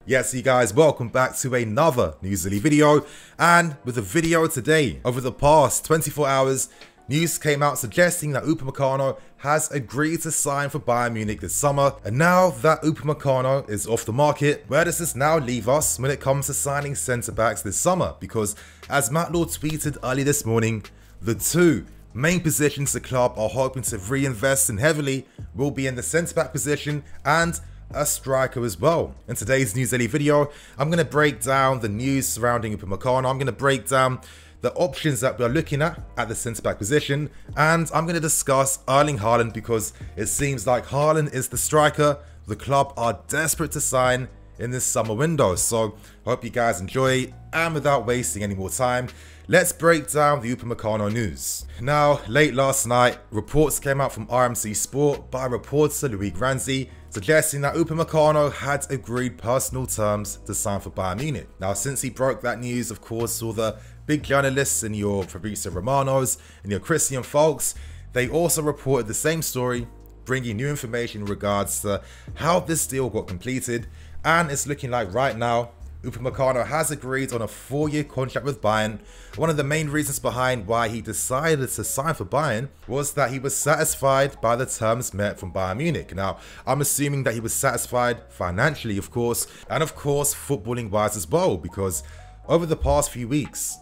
Yes, you guys, welcome back to another newsly video, and with a video today. Over the past 24 hours, news came out suggesting that Upamecano has agreed to sign for Bayern Munich this summer, and now that Upamecano is off the market, where does this now leave us when it comes to signing centre-backs this summer? Because as Matt Law tweeted early this morning, the two main positions the club are hoping to reinvest in heavily will be in the centre-back position and a striker as well. In today's newsly video, I'm going to break down the news surrounding Upamecano. I'm going to break down the options that we're looking at the centre-back position, and I'm going to discuss Erling Haaland because it seems like Haaland is the striker the club are desperate to sign in this summer window. So hope you guys enjoy, and without wasting any more time, let's break down the Upamecano news. Now, late last night, reports came out from RMC Sport by reporter Louis Granzi suggesting that Upamecano had agreed personal terms to sign for Bayern Munich. Now, since he broke that news, of course, all the big journalists in your Fabrizio Romanos and your Christian FALKs, they also reported the same story, bringing new information in regards to how this deal got completed, and it's looking like right now Upamecano has agreed on a 4-year contract with Bayern. One of the main reasons behind why he decided to sign for Bayern was that he was satisfied by the terms met from Bayern Munich. Now, I'm assuming that he was satisfied financially, of course, and of course footballing wise as well, because over the past few weeks,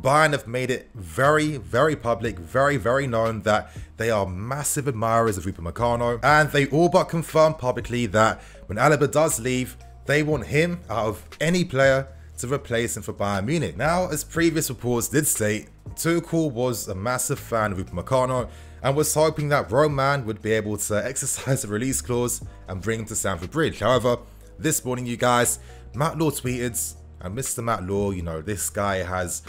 Bayern have made it very public, very known that they are massive admirers of Upamecano, and they all but confirmed publicly that when Alaba does leave, they want him out of any player to replace him for Bayern Munich. Now, as previous reports did state, Tuchel was a massive fan of Upamecano and was hoping that Roman would be able to exercise a release clause and bring him to Stamford Bridge. However, this morning, you guys, Matt Law tweeted, and Mr. Matt Law, this guy has,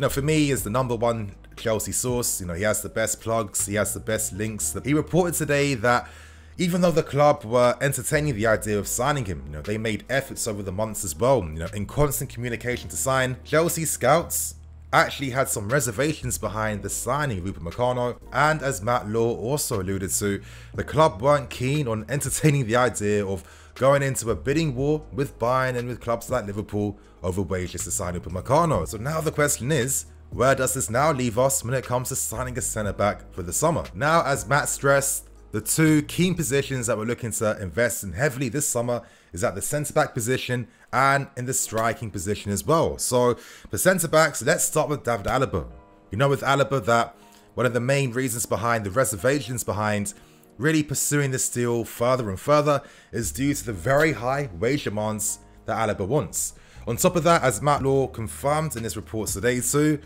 for me, he is the #1 Chelsea source. He has the best plugs, he has the best links. He reported today that even though the club were entertaining the idea of signing him, they made efforts over the months as well, in constant communication to sign. Chelsea scouts actually had some reservations behind the signing of Upamecano, and as Matt Law also alluded to, the club weren't keen on entertaining the idea of going into a bidding war with Bayern and with clubs like Liverpool over wages to sign Upamecano. So now the question is, where does this now leave us when it comes to signing a centre-back for the summer? Now, as Matt stressed, the two key positions that we're looking to invest in heavily this summer is at the centre-back position and in the striking position as well. So for centre-backs, let's start with David Alaba. With Alaba that one of the main reasons behind the reservations behind really pursuing this deal further and further is due to the very high wage demands that Alaba wants. On top of that, as Matt Law confirmed in his reports today too,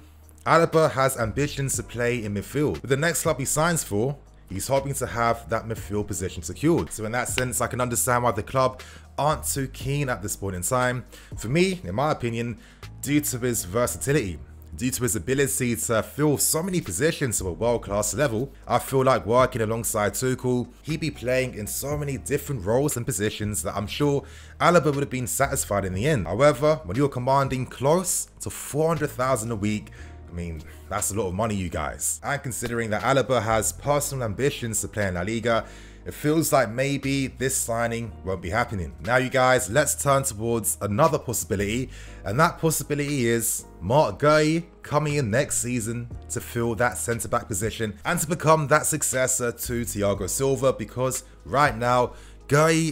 Alaba has ambitions to play in midfield. With the next club he signs for, he's hoping to have that midfield position secured. So in that sense, I can understand why the club aren't too keen at this point in time. For me, in my opinion, due to his versatility, due to his ability to fill so many positions to a world-class level, I feel like working alongside Tuchel, he'd be playing in so many different roles and positions that I'm sure Alaba would have been satisfied in the end. However, when you're commanding close to 400,000 a week, that's a lot of money, you guys. And considering that Alaba has personal ambitions to play in La Liga, it feels like maybe this signing won't be happening. Now, you guys, let's turn towards another possibility, and that possibility is Marc coming in next season to fill that centre-back position and to become that successor to Thiago Silva, because right now, GUEHI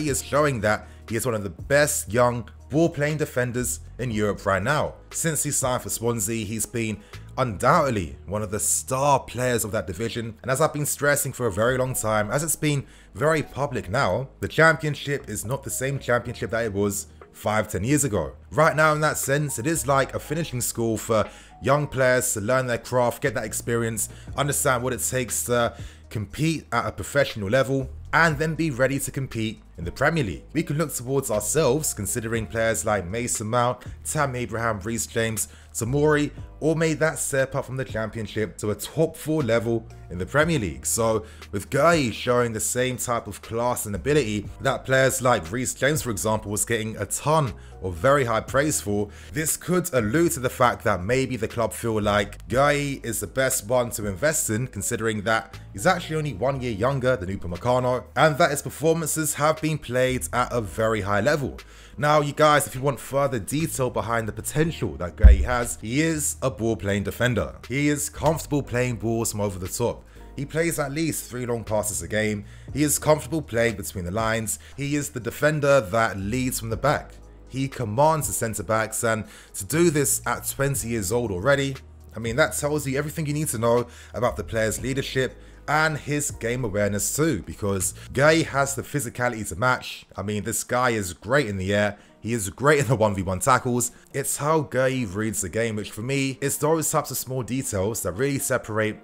is showing that he is one of the best young ball-playing defenders in Europe right now. Since he signed for Swansea, he's been undoubtedly one of the star players of that division, and as I've been stressing for a very long time, as it's been very public now, the championship is not the same championship that it was 5-10 years ago. Right now, in that sense, it is like a finishing school for young players to learn their craft, get that experience, understand what it takes to compete at a professional level, and then be ready to compete in the Premier League. We can look towards ourselves, considering players like Mason Mount, Tammy Abraham, Reece James, Tomori all made that step up from the Championship to a top 4 level in the Premier League. So with GUEHI showing the same type of class and ability that players like Reece James, for example, was getting a ton of very high praise for, this could allude to the fact that maybe the club feel like GUEHI is the best one to invest in, considering that he's actually only 1 year younger than Upamecano and that his performances have been played at a very high level. Now, you guys, if you want further detail behind the potential that GUEHI has, he is a ball-playing defender. He is comfortable playing balls from over the top. He plays at least 3 long passes a game. He is comfortable playing between the lines. He is the defender that leads from the back. He commands the centre backs, and to do this at 20 years old already, I mean, that tells you everything you need to know about the player's leadership and his game awareness too, because GUEHI has the physicality to match. I mean, this guy is great in the air. He is great in the 1v1 tackles. It's how GUEHI reads the game, which for me, it's those types of small details that really separate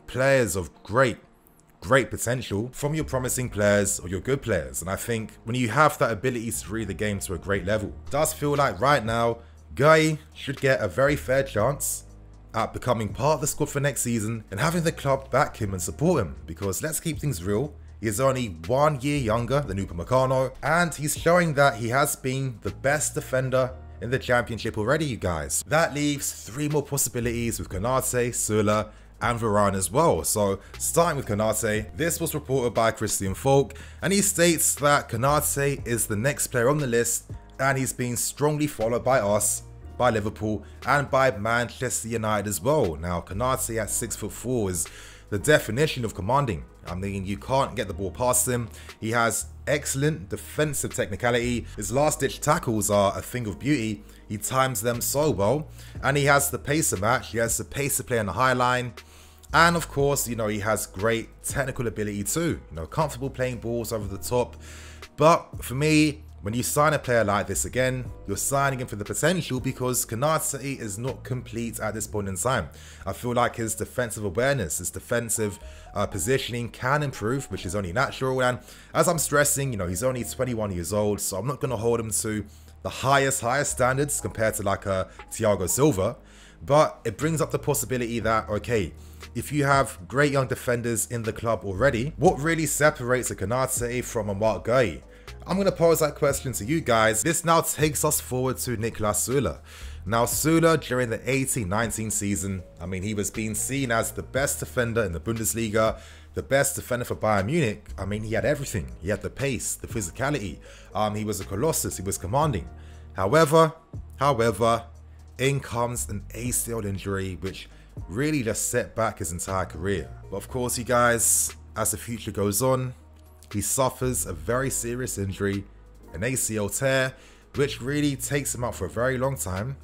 players of great potential from your promising players or your good players. And I think when you have that ability to read the game to a great level, it does feel like right now, GUEHI should get a very fair chance at becoming part of the squad for next season and having the club back him and support him, because let's keep things real, he is only 1 year younger than Upamecano, and he's showing that he has been the best defender in the championship already, you guys. That leaves 3 more possibilities with KONATE, SULE and Varane as well. So starting with KONATE, this was reported by FALK, and he states that KONATE is the next player on the list, and he's being strongly followed by us, by Liverpool and by Manchester United as well. Now, KONATE at 6'4" is the definition of commanding. I mean, you can't get the ball past him. He has excellent defensive technicality. His last-ditch tackles are a thing of beauty. He times them so well, and he has the pace to match. He has the pace to play on the high line, and of course, you know, he has great technical ability too. You know, comfortable playing balls over the top. But for me, when you sign a player like this again, you're signing him for the potential, because KONATE is not complete at this point in time. I feel like his defensive awareness, his defensive positioning can improve, which is only natural. And as I'm stressing, you know, he's only 21 years old, so I'm not going to hold him to the highest standards compared to like a Thiago Silva. But it brings up the possibility that, okay, if you have great young defenders in the club already, what really separates a KONATE from a Marc GUEHI? I'm going to pose that question to you guys. This now takes us forward to NIKLAS SULE. Now, SULE during the 18-19 season, I mean, he was being seen as the best defender in the Bundesliga, the best defender for Bayern Munich. I mean, he had everything. He had the pace, the physicality. He was a colossus. He was commanding. However, in comes an ACL injury, which really just set back his entire career. But of course, you guys, as the future goes on, he suffers a very serious injury, an ACL tear, which really takes him out for a very long time.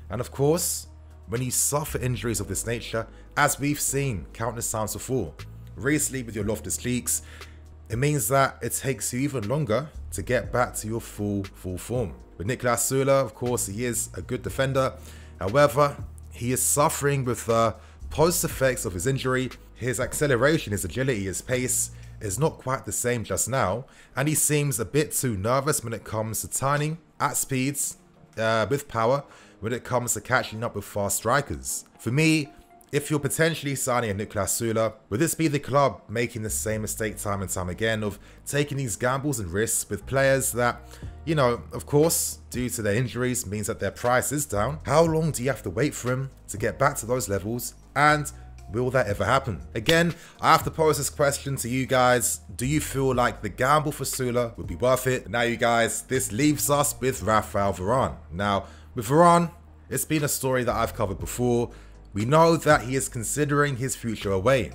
And of course, when you suffer injuries of this nature, as we've seen countless times before, recently with your Loftus Cheeks, it means that it takes you even longer to get back to your full form. With NIKLAS SULE, of course, he is a good defender. However, he is suffering with the post effects of his injury. His acceleration, his agility, his pace is not quite the same just now, and he seems a bit too nervous when it comes to turning at speeds with power, when it comes to catching up with fast strikers. For me, if you're potentially signing a NIKLAS SULE, would this be the club making the same mistake time and time again of taking these gambles and risks with players that, you know, of course, due to their injuries means that their price is down? How long do you have to wait for him to get back to those levels, and will that ever happen? Again, I have to pose this question to you guys. Do you feel like the gamble for SULE would be worth it? Now, you guys, this leaves us with Raphael Varane. Now, with Varane, it's been a story that I've covered before. We know that he is considering his future away.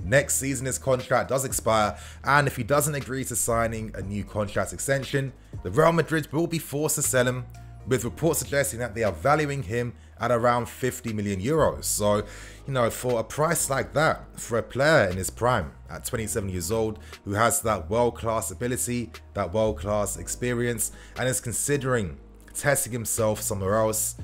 Next season, his contract does expire, and if he doesn't agree to signing a new contract extension, the Real Madrid will be forced to sell him, with reports suggesting that they are valuing him at around 50 million euros. So, you know, for a price like that, for a player in his prime at 27 years old, who has that world-class ability, that world-class experience, and is considering testing himself somewhere else,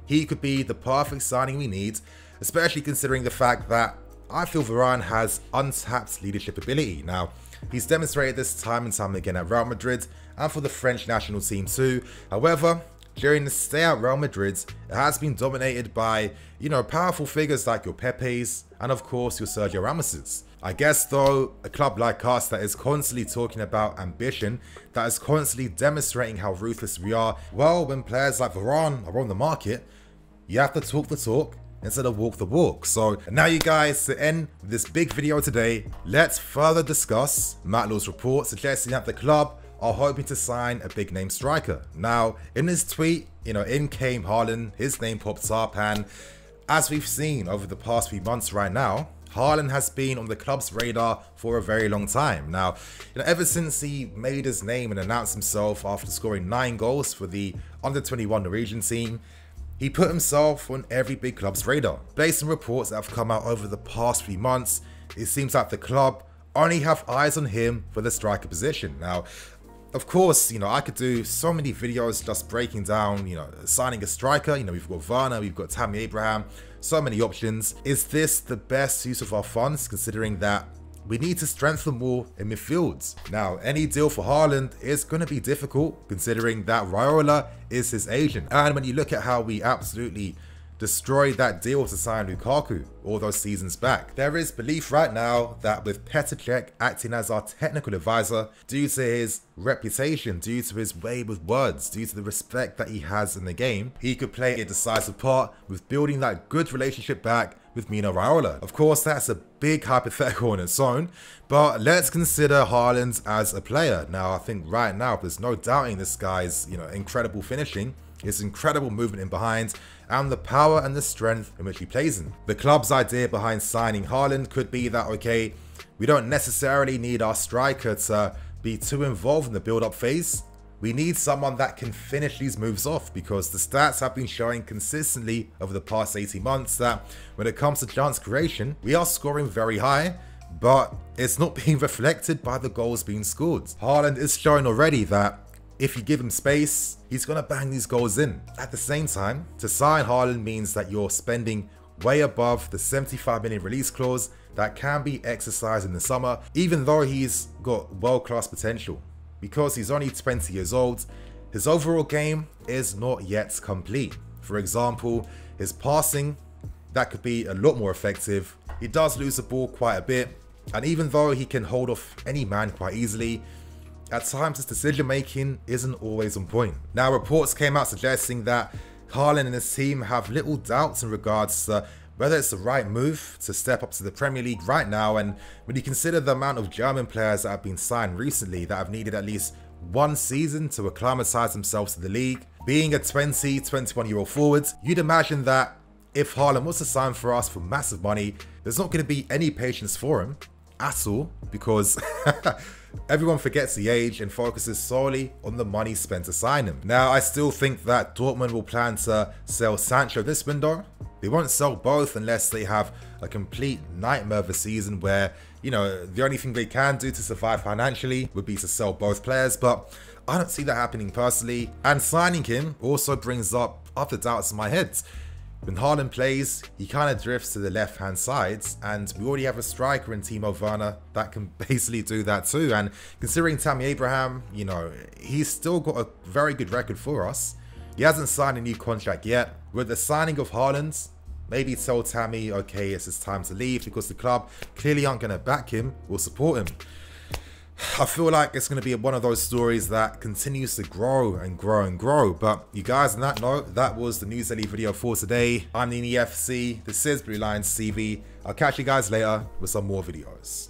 he could be the perfect signing we need, especially considering the fact that I feel Varane has untapped leadership ability. Now, he's demonstrated this time and time again at Real Madrid and for the French national team too. However, during the stay at Real Madrid, it has been dominated by, you know, powerful figures like your Pepes and of course your Sergio Ramoses. I guess though, a club like us that is constantly talking about ambition, that is constantly demonstrating how ruthless we are, well, when players like Varane are on the market, you have to talk the talk instead of walk the walk. So now, you guys, to end this big video today, let's further discuss Matlow's report suggesting that the club are hoping to sign a big name striker. Now, in his tweet, in came HAALAND, his name popped up, and as we've seen over the past few months right now, HAALAND has been on the club's radar for a very long time. Now, ever since he made his name and announced himself after scoring 9 goals for the under-21 Norwegian team, he put himself on every big club's radar. Based on reports that have come out over the past few months, it seems like the club only have eyes on him for the striker position. Now, of course, I could do so many videos just breaking down, signing a striker. We've got Werner, we've got Tammy Abraham, so many options. Is this the best use of our funds, considering that we need to strengthen more in midfields? Now, any deal for HAALAND is going to be difficult, considering that Raiola is his agent. And when you look at how we absolutely destroyed that deal to sign Lukaku all those seasons back, there is belief right now that with Petr Cech acting as our technical advisor, due to his reputation, due to his way with words, due to the respect that he has in the game, he could play a decisive part with building that good relationship back with Mino Raiola. Of course, that's a big hypothetical on its own, but let's consider HAALAND as a player. Now, I think right now, there's no doubting this guy's, incredible finishing, his incredible movement in behind, and the power and the strength in which he plays in. The club's idea behind signing HAALAND could be that, okay, we don't necessarily need our striker to be too involved in the build-up phase. We need someone that can finish these moves off, because the stats have been showing consistently over the past 18 months that when it comes to chance creation, we are scoring very high, but it's not being reflected by the goals being scored. HAALAND is showing already that if you give him space, he's going to bang these goals in. At the same time, to sign HAALAND means that you're spending way above the 75 million release clause that can be exercised in the summer, even though he's got world-class potential. Because he's only 20 years old, his overall game is not yet complete. For example, his passing, that could be a lot more effective. He does lose the ball quite a bit, and even though he can hold off any man quite easily, at times his decision making isn't always on point. Now, reports came out suggesting that HAALAND and his team have little doubts in regards to whether it's the right move to step up to the Premier League right now. And when you consider the amount of German players that have been signed recently that have needed at least 1 season to acclimatise themselves to the league, being a 21-year-old forward, you'd imagine that if HAALAND was to sign for us for massive money, there's not going to be any patience for him at all, because everyone forgets the age and focuses solely on the money spent to sign him. Now, I still think that Dortmund will plan to sell Sancho this window. They won't sell both unless they have a complete nightmare of a season where, the only thing they can do to survive financially would be to sell both players, but I don't see that happening personally. And signing him also brings up other doubts in my head. When HAALAND plays, he kind of drifts to the left-hand side, and we already have a striker in Timo Werner that can basically do that too. And considering Tammy Abraham, he's still got a very good record for us. He hasn't signed a new contract yet. With the signing of HAALAND, maybe tell Tammy, okay, it's his time to leave, because the club clearly aren't going to back him or support him. I feel like it's going to be one of those stories that continues to grow and grow and grow. But you guys, on that note, that was the News Daily video for today. I'm NIKLAS, this is Blue Lions TV. I'll catch you guys later with some more videos.